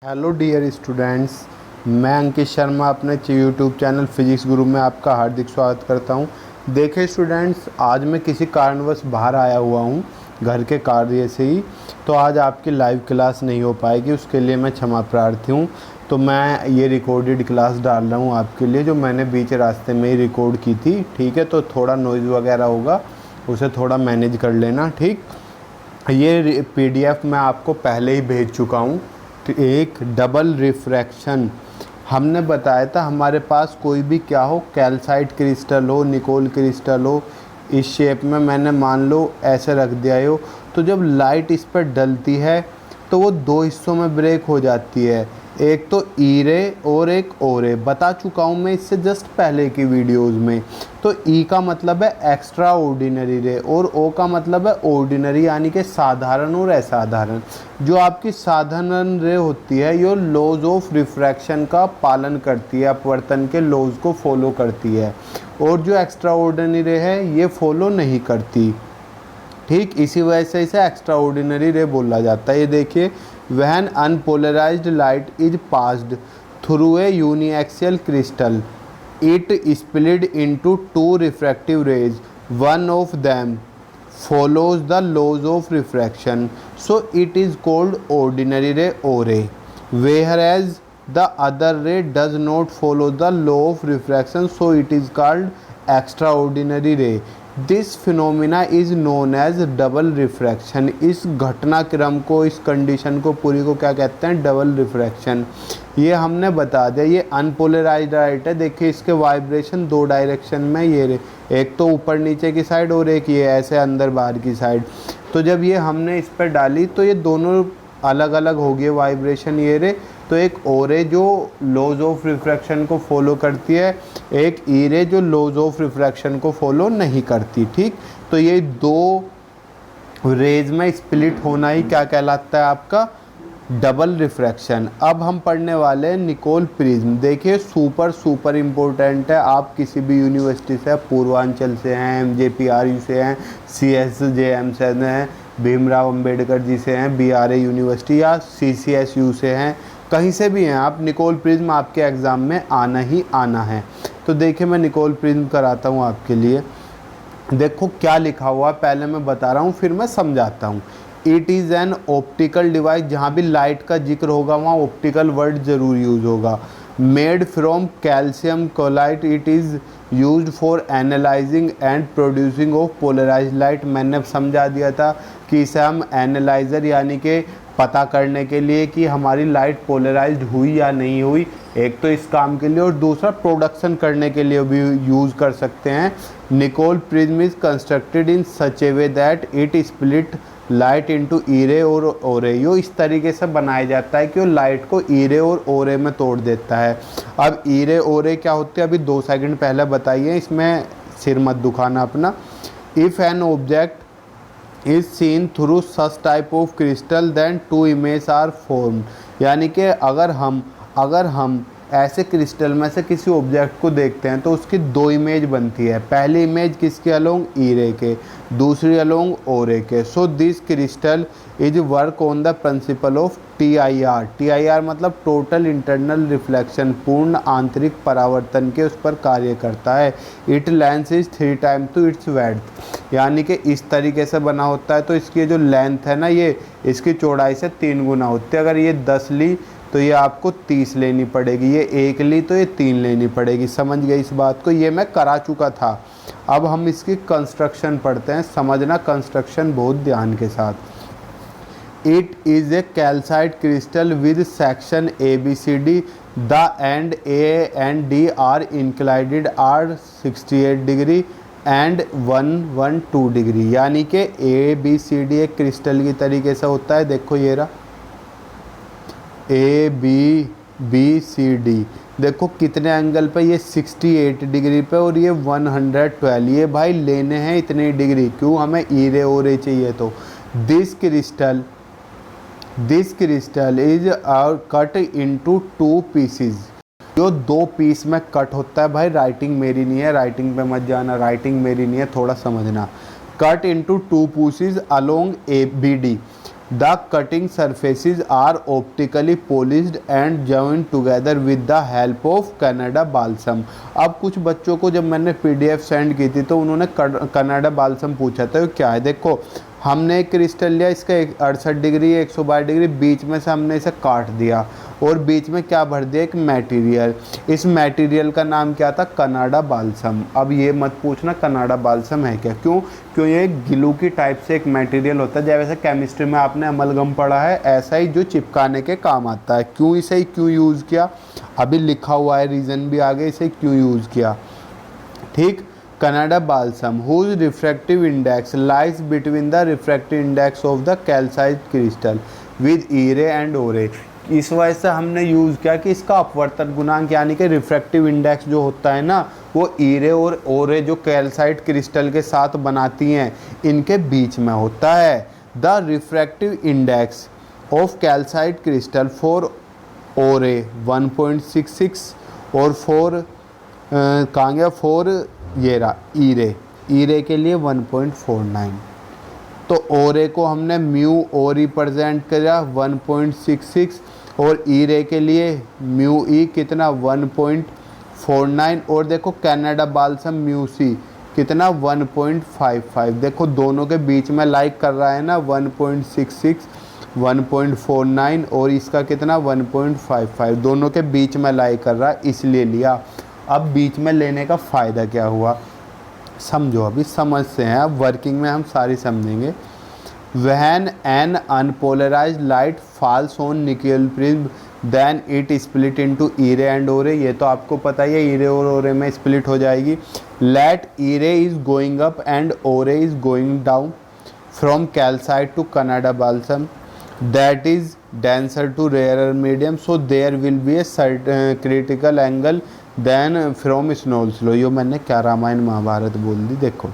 Hello dear students, मैं अंकित शर्मा अपने YouTube channel physics गुरु में आपका हार्दिक स्वागत करता हूं। देखिए स्टूडेंट्स, आज मैं किसी कारणवश बाहर आया हुआ हूं घर के कार्य से ही, तो आज आपकी लाइव क्लास नहीं हो पाएगी। उसके लिए मैं क्षमा प्रार्थी हूं। तो मैं ये रिकॉर्डेड क्लास डाल रहा हूं आपके लिए, जो मैंने बीच रास्ते में ही रिकॉर्ड की थी। ठीक है, तो थोड़ा नॉइज़ वगैरह होगा, उसे थोड़ा मैनेज कर लेना। ठीक, ये PDF मैं आपको पहले ही भेज चुका हूँ। एक डबल रिफ्रैक्शन हमने बताया था, हमारे पास कोई भी क्या हो, कैल्साइट क्रिस्टल हो, निकोल क्रिस्टल हो, इस शेप में मैंने मान लो ऐसे रख दिया हो, तो जब लाइट इस पर डलती है तो वो दो हिस्सों में ब्रेक हो जाती है। एक तो ई रे और एक ओ रे, बता चुका हूँ मैं इससे जस्ट पहले की वीडियोस में। तो ई का मतलब है एक्स्ट्रा ऑर्डिनरी रे और ओ का मतलब है ऑर्डिनरी, यानी कि साधारण और असाधारण। जो आपकी साधारण रे होती है ये लॉज ऑफ रिफ्रैक्शन का पालन करती है, अपवर्तन के लॉज को फॉलो करती है, और जो एक्स्ट्रा ऑर्डिनरी रे है ये फॉलो नहीं करती। ठीक, इसी वजह से इसे एक्स्ट्रा ऑर्डिनरी रे बोला जाता है। ये देखिए, when unpolarised light is passed through a uniaxial crystal it split into two refractive rays, one of them follows the laws of refraction, so it is called ordinary ray O ray, whereas the other ray does not follow the law of refraction, so it is called extraordinary ray. This phenomena is known as double refraction. इस घटनाक्रम को, इस condition को पूरी को क्या कहते हैं? Double refraction. ये हमने बता दिया। ये अनपोलराइज्ड लाइट है, देखिए इसके वाइब्रेशन दो डायरेक्शन में, ये एक तो ऊपर नीचे की साइड और एक ये ऐसे अंदर बाहर की साइड। तो जब ये हमने इस पर डाली तो ये दोनों अलग अलग हो गए वाइब्रेशन। ये रे तो एक ओ रे जो लॉज ऑफ रिफ्रैक्शन को फॉलो करती है, एक ई रे जो लॉज ऑफ रिफ्रैक्शन को फॉलो नहीं करती। ठीक, तो ये दो रेज में स्प्लिट होना ही क्या कहलाता है? आपका डबल रिफ्रैक्शन। अब हम पढ़ने वाले हैं निकोल प्रिज्म। देखिए सुपर इम्पोर्टेंट है। आप किसी भी यूनिवर्सिटी से, पूर्वांचल से हैं, MJPRU से हैं, CSJM से हैं, भीमराव अंबेडकर जी से हैं, BRA यूनिवर्सिटी या CCSU से हैं, कहीं से भी हैं आप, निकोल प्रिज्म आपके एग्ज़ाम में आना ही आना है। तो देखिए मैं निकोल प्रिज्म कराता हूँ आपके लिए। देखो क्या लिखा हुआ, पहले मैं बता रहा हूँ फिर मैं समझाता हूँ। It is an optical device, जहाँ भी लाइट का जिक्र होगा वहाँ ऑप्टिकल वर्ड ज़रूर यूज़ होगा। Made from calcium chloride, it is used for analysing and producing of polarised light. मैंने समझा दिया था कि इसे हम एनालाइज़र यानी कि पता करने के लिए कि हमारी लाइट पोलराइज्ड हुई या नहीं हुई, एक तो इस काम के लिए, और दूसरा प्रोडक्शन करने के लिए भी यूज़ कर सकते हैं। Nicol prism is constructed in such a way that it split light into e ray और ओ रे। यो इस तरीके से बनाया जाता है कि वो लाइट को ई रे और ओ रे में तोड़ देता है। अब ई रे ओ रे क्या होती है, अभी 2 सेकंड पहले बताइए, इसमें सिर मत दुखाना अपना। If an object is seen through such type of crystal then two image are form, यानी कि अगर हम ऐसे क्रिस्टल में से किसी ऑब्जेक्ट को देखते हैं तो उसकी दो इमेज बनती है। पहली इमेज किसके अलोंग? ई रे के, दूसरी अलोंग ओ रे के। So this crystal is work on the principle of TIR। TIR मतलब टोटल इंटरनल रिफ्लेक्शन, पूर्ण आंतरिक परावर्तन के उस पर कार्य करता है। It length is 3 time to its width, यानी कि इस तरीके से बना होता है। तो इसकी जो लेंथ है ना, ये इसकी चौड़ाई से 3 गुना होती है। अगर ये 10 ली तो ये आपको 30 लेनी पड़ेगी, ये 1 ली तो ये 3 लेनी पड़ेगी। समझ गए इस बात को? ये मैं करा चुका था। अब हम इसकी कंस्ट्रक्शन पढ़ते हैं, समझना कंस्ट्रक्शन बहुत ध्यान के साथ। It is a calcite crystal with section ABCD, the end A and D are inclined are 68 degree and 112 degree, यानी कि ABCD एक क्रिस्टल की तरीके से होता है। देखो ये रहा ABCD, देखो कितने एंगल पे, ये 68 डिग्री पे और ये 112। ये भाई लेने हैं इतने डिग्री, क्यों? हमें ई रे ओ रे चाहिए। तो this crystal is cut into 2 pieces. जो 2 पीस में कट होता है, भाई राइटिंग मेरी नहीं है, राइटिंग पे मत जाना, राइटिंग मेरी नहीं है, थोड़ा समझना। Cut into 2 pieces along ABD the cutting surfaces are optically polished and joined together with the help of Canada balsam. अब कुछ बच्चों को जब मैंने पीडीएफ सेंड की थी तो उन्होंने कनाडा बाल्सम पूछा था, क्या है। देखो हमने एक क्रिस्टल लिया, इसका 68 डिग्री 122 डिग्री, बीच में से हमने इसे काट दिया और बीच में क्या भर दिया, एक मटेरियल। इस मटेरियल का नाम क्या था, कनाडा बाल्सम। अब ये मत पूछना कनाडा बाल्सम है क्या, क्यों ये ग्लू की टाइप से एक मटेरियल होता है। जैसे केमिस्ट्री में आपने अमलगम पढ़ा है, ऐसा ही जो चिपकाने के काम आता है। क्यों इसे क्यों यूज़ किया, अभी लिखा हुआ है, रीज़न भी आगे इसे क्यों यूज़ किया। ठीक, Canada balsam whose refractive index lies between the refractive index of the calcite crystal with e ray and o ray. इस वजह से हमने यूज़ किया कि इसका अपवर्तन गुणांक यानी कि रिफ्रैक्टिव इंडेक्स जो होता है ना, वो ईरे और ओरे जो कैल्साइट क्रिस्टल के साथ बनाती हैं, इनके बीच में होता है। The refractive index of calcite crystal for ओरे 1.66 और कहाँ गया, फोर ये रहा ईरे के लिए 1.49। तो ओरे को हमने म्यू ओ रिप्रेजेंट किया 1.66 और ईरे के लिए म्यू ई कितना 1.49। और देखो कनाडा बाल्सम म्यू सी कितना 1.55। देखो दोनों के बीच में लाइक कर रहा है ना, 1.66 1.49 और इसका कितना 1.55, दोनों के बीच में लाइक कर रहा है, इसलिए लिया। अब बीच में लेने का फ़ायदा क्या हुआ समझो, अभी समझते हैं, अब वर्किंग में हम सारी समझेंगे। When an unpolarised light falls on Nicol prism then it split into e ray and o ray. ये तो आपको पता ही है, ईरे और ओरे में स्प्लिट हो जाएगी। Let e ray is going up and o ray is going down from calcite to Canada balsam that is denser to rarer medium, so there will be a critical angle then from Snell's law। यो मैंने क्या रामायण महाभारत बोल दी। देखो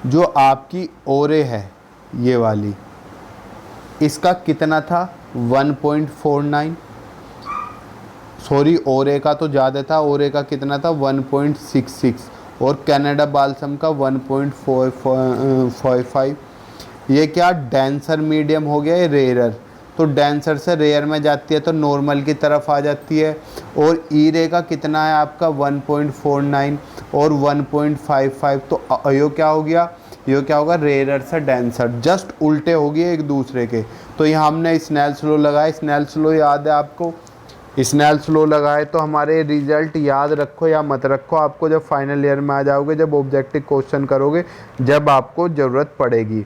जो आपकी ओरे है ये वाली, इसका कितना था 1.49, सॉरी ओरे का तो ज़्यादा था, ओरे का कितना था 1.66 और कनाडा बाल्सम का 1.45। ये क्या डेंसर मीडियम हो गया, ये रेयर, तो डेंसर से रेयर में जाती है तो नॉर्मल की तरफ आ जाती है। और ईरे का कितना है आपका 1.49 और 1.55, तो यो क्या हो गया, यो क्या होगा, रेयर से डेंसर, जस्ट उल्टे हो गए एक दूसरे के। तो यहाँ हमने स्नेल्स लॉ लगाया, स्नेल्स लॉ याद है आपको, स्नेल्स लॉ लगाए तो हमारे रिजल्ट याद रखो या मत रखो, आपको जब फाइनल ईयर में आ जाओगे, जब ऑब्जेक्टिव क्वेश्चन करोगे, जब आपको ज़रूरत पड़ेगी।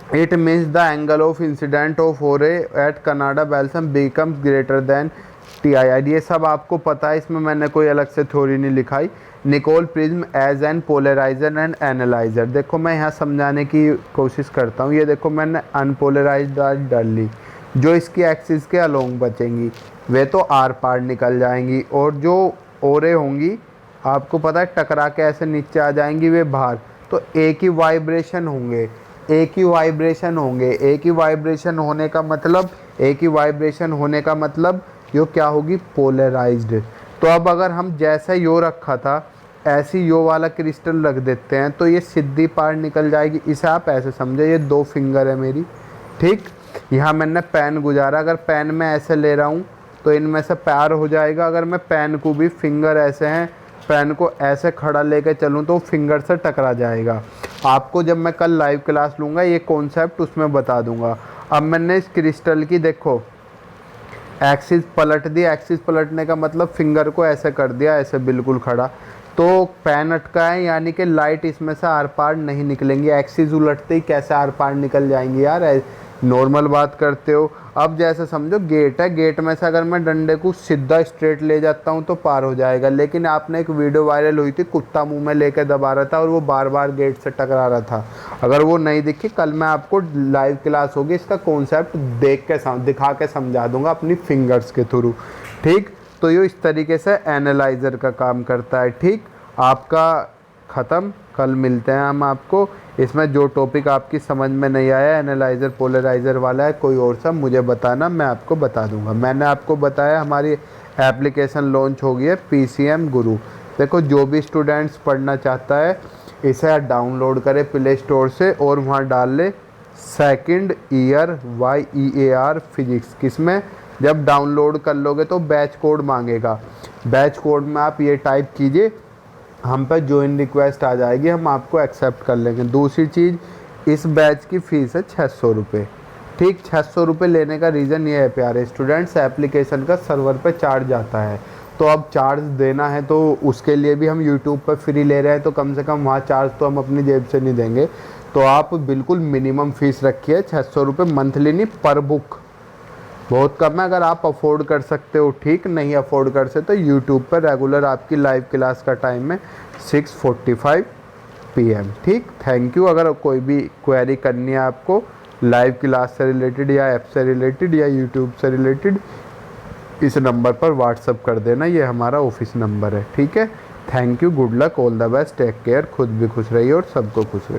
It means the angle of incident of Foray at Canada Balsam becomes greater than TIR। ये सब आपको पता है, इसमें मैंने कोई अलग से थ्योरी नहीं लिखाई। Nicol prism as an polariser and analyser. देखो मैं यहाँ समझाने की कोशिश करता हूँ। ये देखो मैंने अनपोलराइज्ड डाल ली, जो इसकी एक्सिस के अलोंग बचेंगी वे तो आर पार निकल जाएंगी, और जो ओरे होंगी आपको पता है टकरा के ऐसे नीचे आ जाएंगी, वे बाहर। तो एक ही वाइब्रेशन होंगे, एक ही वाइब्रेशन होंगे, एक ही वाइब्रेशन होने का मतलब, एक ही वाइब्रेशन होने का मतलब यो क्या होगी, पोलराइज्ड। तो अब अगर हम जैसा यो रखा था ऐसी यो वाला क्रिस्टल रख देते हैं तो ये सीधी पार निकल जाएगी। इसे आप ऐसे समझो, ये 2 फिंगर है मेरी, ठीक, यहाँ मैंने पेन गुजारा, अगर पेन में ऐसे ले रहा हूँ तो इनमें से पार हो जाएगा। अगर मैं पेन को भी, फिंगर ऐसे हैं, पेन को ऐसे खड़ा लेके चलूँ तो फिंगर से टकरा जाएगा। आपको जब मैं कल लाइव क्लास लूँगा ये कॉन्सेप्ट उसमें बता दूंगा। अब मैंने इस क्रिस्टल की देखो एक्सिस पलट दी, एक्सिस पलटने का मतलब फिंगर को ऐसे कर दिया, ऐसे बिल्कुल खड़ा, तो पेन अटका है, यानी कि लाइट इसमें से आर पार नहीं निकलेंगी। एक्सिस उलटते ही कैसे आर पार निकल जाएंगी यार, नॉर्मल बात करते हो। अब जैसे समझो गेट है, गेट में से अगर मैं डंडे को सीधा स्ट्रेट ले जाता हूँ तो पार हो जाएगा। लेकिन आपने एक वीडियो वायरल हुई थी, कुत्ता मुंह में लेके दबा रहा था और वो बार बार गेट से टकरा रहा था। अगर वो नहीं दिखी, कल मैं आपको लाइव क्लास होगी, इसका कॉन्सेप्ट दिखा के समझा दूंगा अपनी फिंगर्स के थ्रू, ठीक। तो ये इस तरीके से एनालाइज़र का काम करता है, ठीक। आपका ख़त्म, कल मिलते हैं हम आपको। इसमें जो टॉपिक आपकी समझ में नहीं आया, एनालाइज़र पोलराइज़र वाला है, कोई और सब मुझे बताना, मैं आपको बता दूंगा। मैंने आपको बताया हमारी एप्लीकेशन लॉन्च हो गई है PCM गुरु। देखो जो भी स्टूडेंट्स पढ़ना चाहता है इसे डाउनलोड करे प्ले स्टोर से और वहाँ डाल ले सेकंड ईयर YEAR फिजिक्स। किसमें? जब डाउनलोड कर लोगे तो बैच कोड मांगेगा। बैच कोड में आप ये टाइप कीजिए, हम पर ज्वाइन रिक्वेस्ट आ जाएगी, हम आपको एक्सेप्ट कर लेंगे। दूसरी चीज़, इस बैच की फ़ीस है 600 रुपये। ठीक, 600 रुपये लेने का रीज़न ये है प्यारे स्टूडेंट्स, एप्लीकेशन का सर्वर पे चार्ज आता है, तो अब चार्ज देना है तो उसके लिए भी हम यूट्यूब पर फ्री ले रहे हैं, तो कम से कम वहाँ चार्ज तो हम अपनी जेब से नहीं देंगे। तो आप बिल्कुल मिनिमम फ़ीस रखिए 600 रुपये, मंथली नहीं, पर बुक। बहुत कम है, अगर आप अफोर्ड कर सकते हो ठीक, नहीं अफोर्ड कर सकते तो यूट्यूब पर रेगुलर आपकी लाइव क्लास का टाइम है 6:45 PM। ठीक, थैंक यू। अगर कोई भी क्वेरी करनी है आपको लाइव क्लास से रिलेटेड या ऐप से रिलेटेड या यूट्यूब से रिलेटेड, इस नंबर पर व्हाट्सअप कर देना, ये हमारा ऑफिस नंबर है। ठीक है, thank you, good luck, all the best, take care, खुद भी खुश रहिए और सबको खुश रहिए।